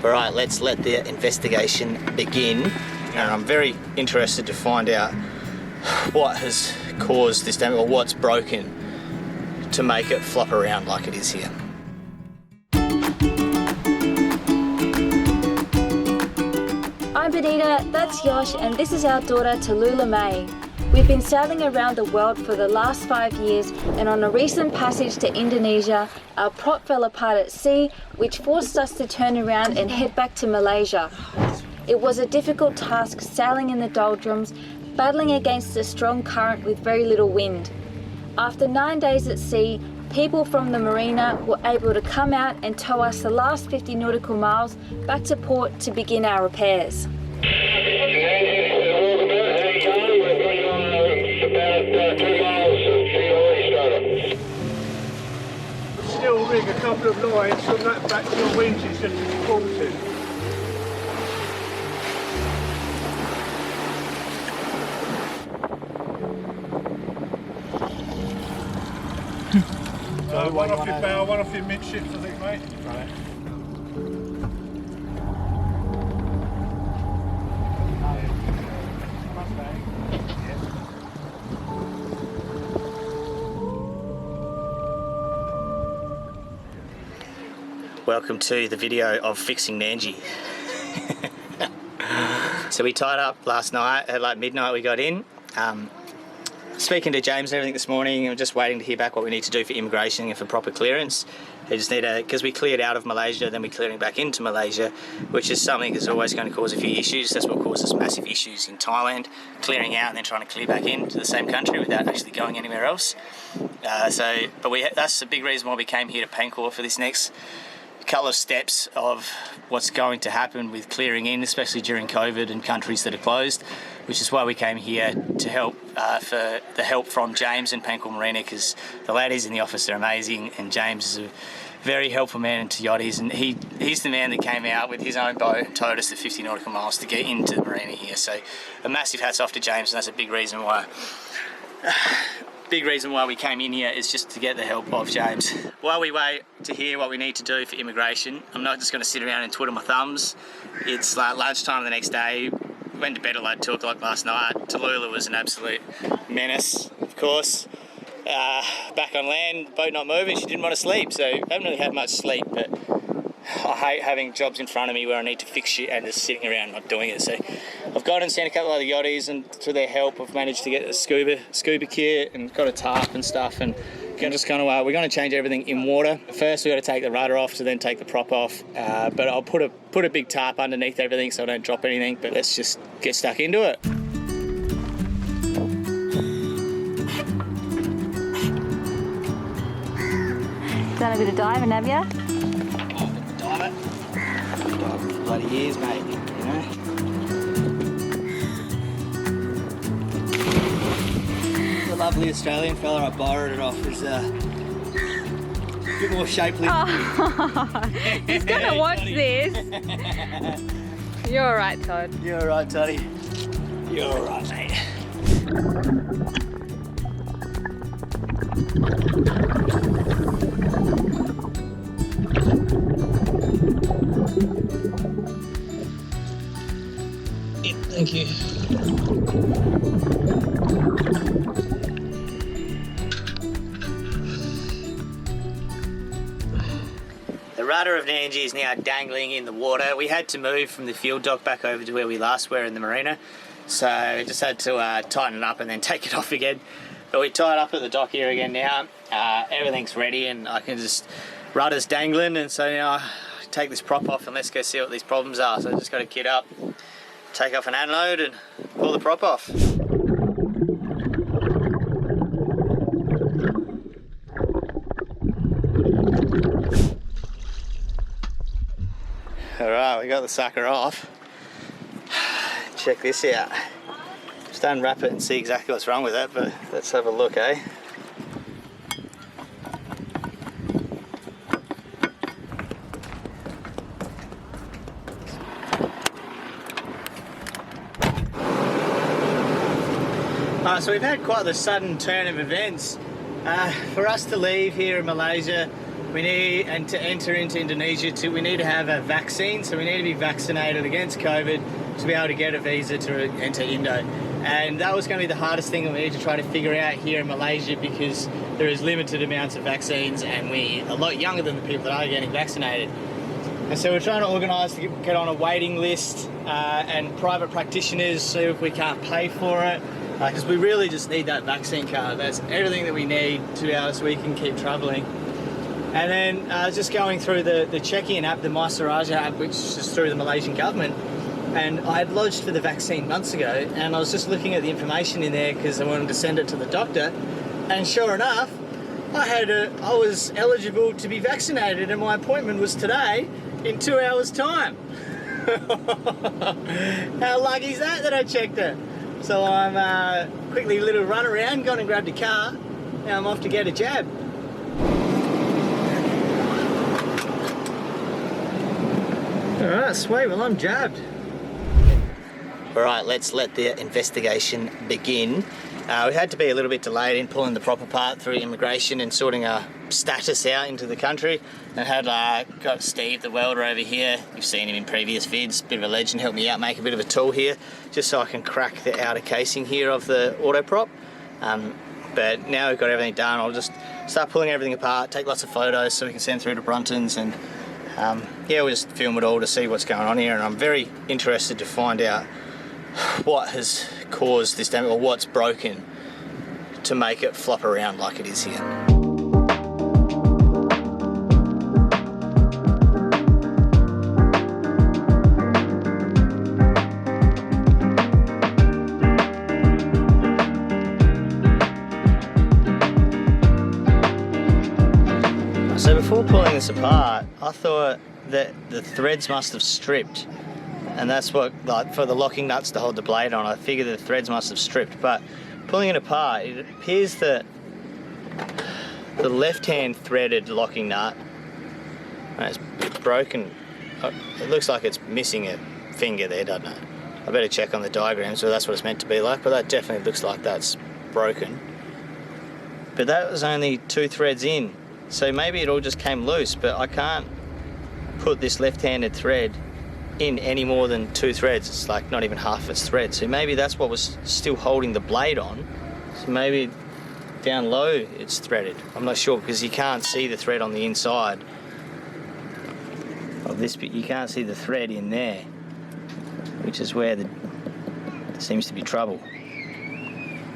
Alright, let's let the investigation begin. And I'm very interested to find out what has caused this damage, or what's broken to make it flop around like it is here. I'm Benita, that's Yosh, and this is our daughter Tallulah May. We've been sailing around the world for the last 5 years, and on a recent passage to Indonesia, our prop fell apart at sea, which forced us to turn around and head back to Malaysia. It was a difficult task sailing in the doldrums, battling against a strong current with very little wind. After 9 days at sea, people from the marina were able to come out and tow us the last 50 nautical miles back to port to begin our repairs. Still rig a couple of lines from that back to your winches just to be bolted. One off your bow, one off your midships, I think, mate. Right. Welcome to the video of fixing Nandji. So we tied up last night at like midnight. We got in. Speaking to James and everything this morning, I'm just waiting to hear back what we need to do for immigration and for proper clearance. We just need to, because we cleared out of Malaysia, then we're clearing back into Malaysia, which is something that's always going to cause a few issues. That's what causes massive issues in Thailand, clearing out and then trying to clear back into the same country without actually going anywhere else. That's a big reason why we came here to Pangkor for this next couple of steps of what's going to happen with clearing in, especially during COVID and countries that are closed, which is why we came here to help, for the help from James and Pangkor Marina, because the ladies in the office are amazing, and James is a very helpful man to yachties, and he's the man that came out with his own boat and towed us the 50 nautical miles to get into the marina here. So a massive hats off to James, and that's a big reason why we came in here, is just to get the help of James. While we wait to hear what we need to do for immigration, I'm not just going to sit around and twiddle my thumbs. It's like lunchtime the next day. Went to bed at like 2 o'clock last night. Tallulah was an absolute menace, of course. Back on land, boat not moving, she didn't want to sleep, so I haven't really had much sleep, but I hate having jobs in front of me where I need to fix shit and just sitting around not doing it. So I've gone and seen a couple of other yachties, and through their help I've managed to get a scuba kit and got a tarp and stuff, and we're going to change everything in water. First we've got to take the rudder off to then take the prop off, but I'll put a big tarp underneath everything so I don't drop anything. But let's just get stuck into it. Done a bit of diving, have you? Dive for bloody years, mate, you know. The lovely Australian fella I borrowed it off is a bit more shapely. Oh, he's gonna watch this. You're all right, Todd. You're all right, Toddy. You're all right, mate. Yep, thank you. The rudder of Nandji is now dangling in the water. We had to move from the field dock back over to where we last were in the marina, so we just had to tighten it up and then take it off again. But we tied up at the dock here again now. Everything's ready, and I can just, rudder's dangling, and so now I take this prop off and let's go see what these problems are. So I just got to kit up, take off an unload and pull the prop off. Alright, we got the sucker off. Check this out. Just unwrap it and see exactly what's wrong with it, but let's have a look, eh? So we've had quite the sudden turn of events. For us to leave here in Malaysia, and to enter into Indonesia we need to have a vaccine, so we need to be vaccinated against COVID to be able to get a visa to enter Indo. And that was going to be the hardest thing that we need to try to figure out here in Malaysia, because there is limited amounts of vaccines and we're a lot younger than the people that are getting vaccinated. And so we're trying to organise to get on a waiting list and private practitioners, see if we can't pay for it, because we really just need that vaccine card. That's everything that we need to be able so we can keep travelling. And then just going through the check-in app, the My Saraja app, which is through the Malaysian government. And I had lodged for the vaccine months ago, and I was just looking at the information in there because I wanted to send it to the doctor. And sure enough, I was eligible to be vaccinated, and my appointment was today in 2 hours' time. How lucky is that I checked it? So I'm quickly a little run around, gone and grabbed a car. Now I'm off to get a jab. Alright, sweet, well I'm jabbed. Alright, let's let the investigation begin. We had to be a little bit delayed in pulling the proper part through immigration and sorting our status out into the country, and had got Steve the welder over here. You've seen him in previous vids, bit of a legend, helped me out make a bit of a tool here just so I can crack the outer casing here of the auto prop. But now we've got everything done, I'll just start pulling everything apart, take lots of photos so we can send through to Bruntons, and yeah, we'll just film it all to see what's going on here. And I'm very interested to find out what has caused this damage, or what's broken to make it flop around like it is here. So before pulling this apart, I thought that the threads must have stripped, and that's what, like, for the locking nuts to hold the blade on, I figured the threads must have stripped. But pulling it apart, it appears that the left-hand threaded locking nut is broken. It looks like it's missing a finger there, doesn't it? I better check on the diagram, so that's what it's meant to be like, but that definitely looks like that's broken. But that was only 2 threads in, so maybe it all just came loose, but I can't put this left-handed thread in any more than 2 threads. It's like not even half its thread, so maybe that's what was still holding the blade on. So maybe down low it's threaded. I'm not sure, because you can't see the thread on the inside of this bit. You can't see the thread in there, which is where there seems to be trouble.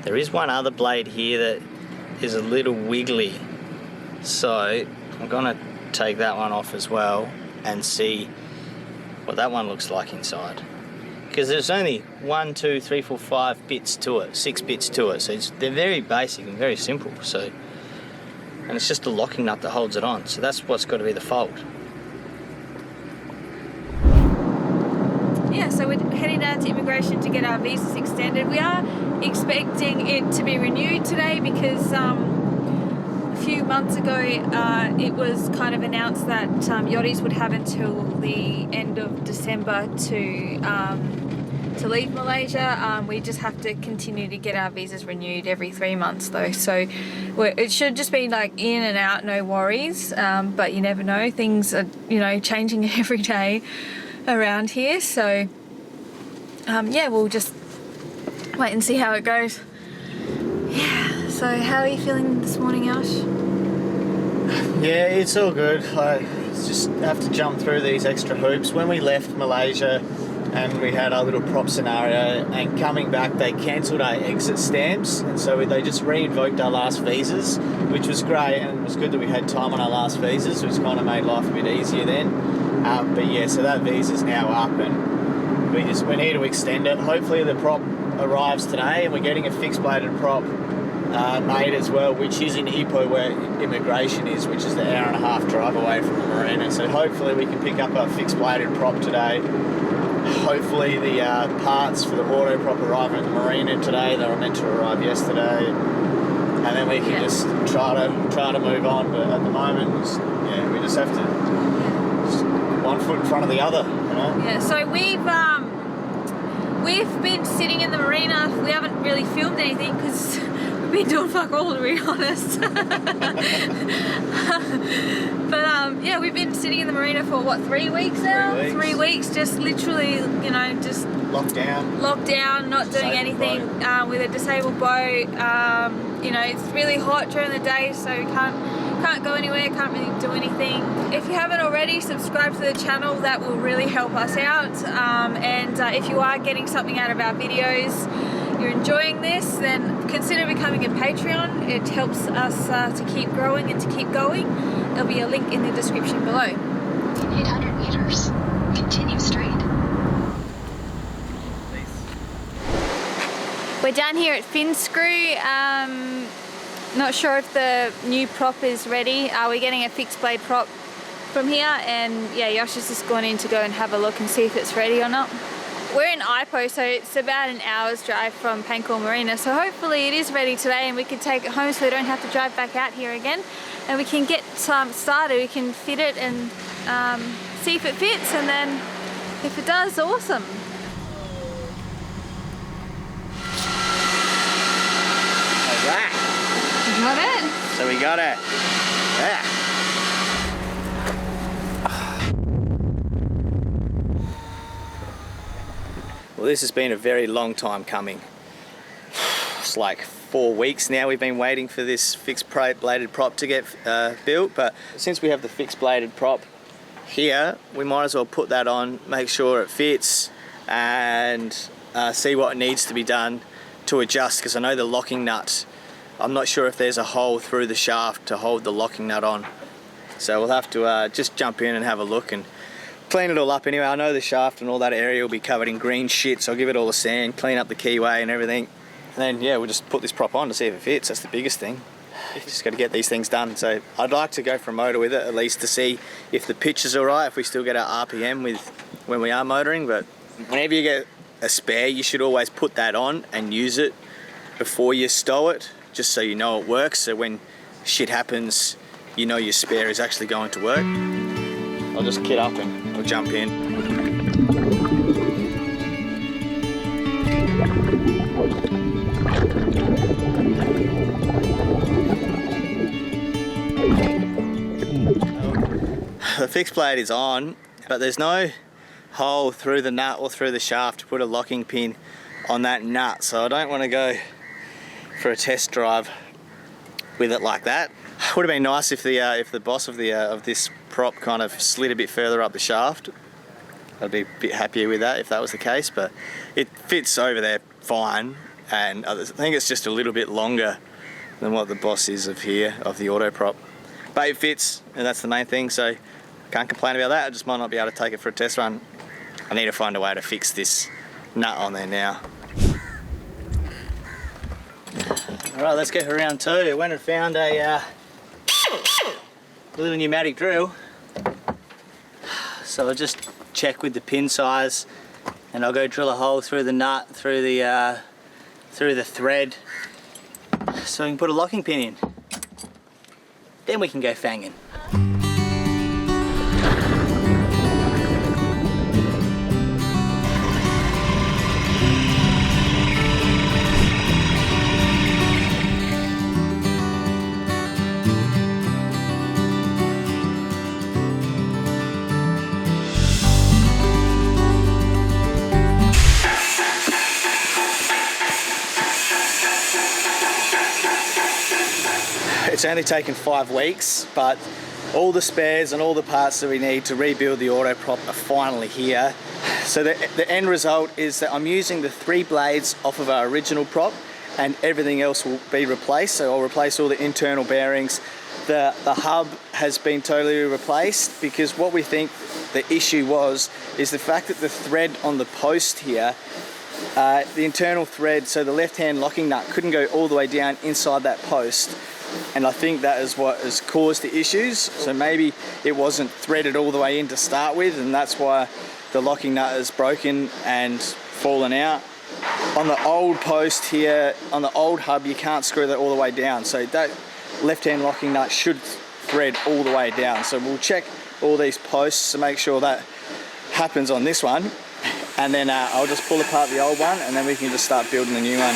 There is one other blade here that is a little wiggly, so I'm gonna take that one off as well and see what that one looks like inside, because there's only 1, 2, 3, 4, 5 bits to it, 6 bits to it, so they're very basic and very simple. So, and it's just the locking nut that holds it on, so that's what's got to be the fault. Yeah, so we're heading down to immigration to get our visas extended. We are expecting it to be renewed today, because a few months ago it was kind of announced that yachties would have until the end of December to leave Malaysia. We just have to continue to get our visas renewed every 3 months though, so it should just be like in and out, no worries, but you never know, things are, you know, changing every day around here, so yeah, we'll just wait and see how it goes. Yeah, so how are you feeling this morning, Ash? Yeah, it's all good. I just have to jump through these extra hoops. When we left Malaysia and we had our little prop scenario, and coming back they cancelled our exit stamps, and so they just re-invoked our last visas, which was great, and it was good that we had time on our last visas, which kind of made life a bit easier then. But yeah, so that visa's now up, and we need to extend it. Hopefully the prop arrives today, and we're getting a fixed bladed prop made as well, which is in Ipoh where immigration is, which is the 1.5 hour drive away from the marina. So hopefully we can pick up a fixed bladed prop today. Hopefully the parts for the auto prop arrive at the marina today. They were meant to arrive yesterday, and then we can just try to move on. But at the moment, yeah, we just have to just one foot in front of the other, you know? Yeah, so we've been sitting in the marina. We haven't really filmed anything because we've been doing fuck all, to be honest. But yeah, we've been sitting in the marina for what, 3 weeks now? 3 weeks, just literally, you know, just Locked down, not doing anything with a disabled boat. You know, it's really hot during the day, so we can't go anywhere, can't really do anything. If you haven't already, subscribe to the channel, that will really help us out. And if you are getting something out of our videos, you're enjoying this, then consider becoming a Patreon. It helps us to keep growing and to keep going. There'll be a link in the description below. 800 meters. Continue straight. We're down here at Fin Screw. Not sure if the new prop is ready. We're getting a fixed blade prop from here, and yeah, Yosh is just going in to go and have a look and see if it's ready or not. We're in Ipoh, so it's about an hour's drive from Pancor Marina, so hopefully it is ready today and we can take it home so we don't have to drive back out here again, and we can get started. We can fit it and see if it fits, and then if it does, awesome. Alright. You got it? So we got it. Yeah. Well, this has been a very long time coming. It's like 4 weeks now we've been waiting for this fixed bladed prop to get built, but since we have the fixed bladed prop here, we might as well put that on, make sure it fits, and see what needs to be done to adjust, because I know the locking nut, I'm not sure if there's a hole through the shaft to hold the locking nut on. So we'll have to just jump in and have a look and clean it all up anyway. I know the shaft and all that area will be covered in green shit, so I'll give it all the sand, clean up the keyway and everything. And then yeah, we'll just put this prop on to see if it fits. That's the biggest thing. Just got to get these things done. So I'd like to go for a motor with it, at least to see if the pitch is all right, if we still get our RPM with when we are motoring. But whenever you get a spare, you should always put that on and use it before you stow it, just so you know it works. So when shit happens, you know your spare is actually going to work. I'll just kit up and we'll jump in. The fixed blade is on, but there's no hole through the nut or through the shaft to put a locking pin on that nut, so I don't want to go for a test drive with it like that. Would have been nice if the boss of this prop kind of slid a bit further up the shaft. I'd be a bit happier with that if that was the case, but it fits over there fine, and I think it's just a little bit longer than what the boss is of here, of the auto prop. But it fits, and that's the main thing, so can't complain about that. I just might not be able to take it for a test run. I need to find a way to fix this nut on there now. Alright, let's get for round 2. I went and found a little pneumatic drill. So I'll just check with the pin size, and I'll go drill a hole through the nut, through the thread, so we can put a locking pin in. Then we can go fanging. It's only taken 5 weeks, but all the spares and all the parts that we need to rebuild the auto prop are finally here. So the end result is that I'm using the 3 blades off of our original prop, and everything else will be replaced. So I'll replace all the internal bearings. The hub has been totally replaced, because what we think the issue was is the fact that the thread on the post here, the internal thread, so the left-hand locking nut couldn't go all the way down inside that post. And I think that is what has caused the issues. So maybe it wasn't threaded all the way in to start with, and that's why the locking nut is broken and fallen out. On the old post here, on the old hub, you can't screw that all the way down. So that left-hand locking nut should thread all the way down. So we'll check all these posts to make sure that happens on this one. And then I'll just pull apart the old one, and then we can just start building the new one.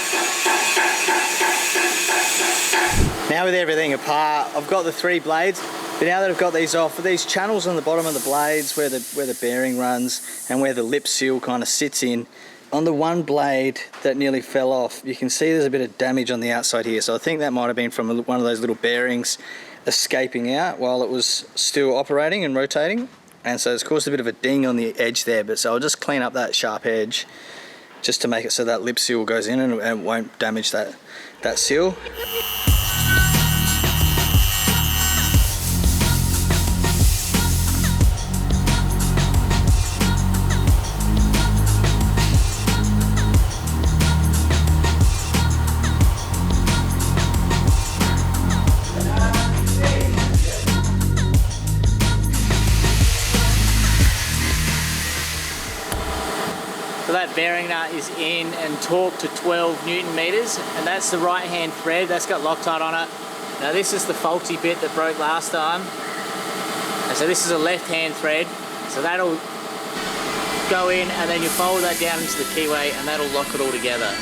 Now with everything apart, I've got the 3 blades, but now that I've got these off, these channels on the bottom of the blades where the bearing runs and where the lip seal kind of sits in, on the one blade that nearly fell off, you can see there's a bit of damage on the outside here. So I think that might have been from one of those little bearings escaping out while it was still operating and rotating. And so it's caused a bit of a ding on the edge there, but so I'll just clean up that sharp edge just to make it so that lip seal goes in and it won't damage that seal. So that bearing nut is in and torqued to 12 Newton meters, and that's the right hand thread that's got Loctite on it. Now this is the faulty bit that broke last time. And so this is a left hand thread, so that'll go in and then you fold that down into the keyway and that'll lock it all together.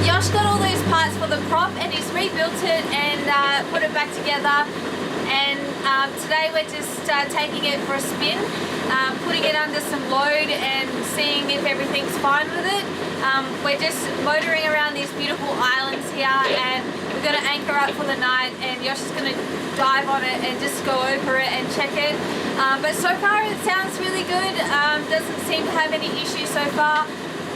Josh got all those parts for the prop and he's rebuilt it and put it back together, and today we're just taking it for a spin, putting it under some load and seeing if everything's fine with it. We're just motoring around these beautiful islands here, and we're going to anchor up for the night, and Josh is going to dive on it and just go over it and check it. But so far it sounds really good, doesn't seem to have any issues so far.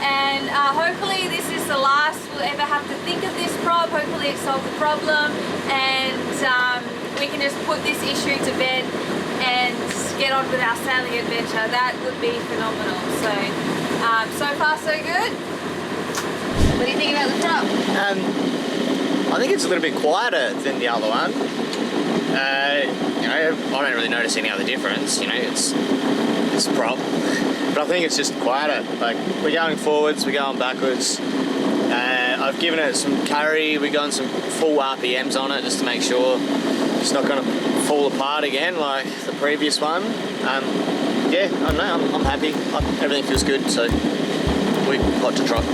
And hopefully this is the last we'll ever have to think of this prop. Hopefully it solved the problem, and we can just put this issue to bed and get on with our sailing adventure. That would be phenomenal. So, so far so good. What do you think about the prop? I think it's a little bit quieter than the other one. You know, I don't really notice any other difference. You know, it's a prop. But I think it's just quieter. Like, we're going forwards, we're going backwards. I've given it some carry, we're going some full RPMs on it just to make sure it's not going to fall apart again like the previous one. Yeah, I don't know, I'm happy. Everything feels good, so we're hot to trot.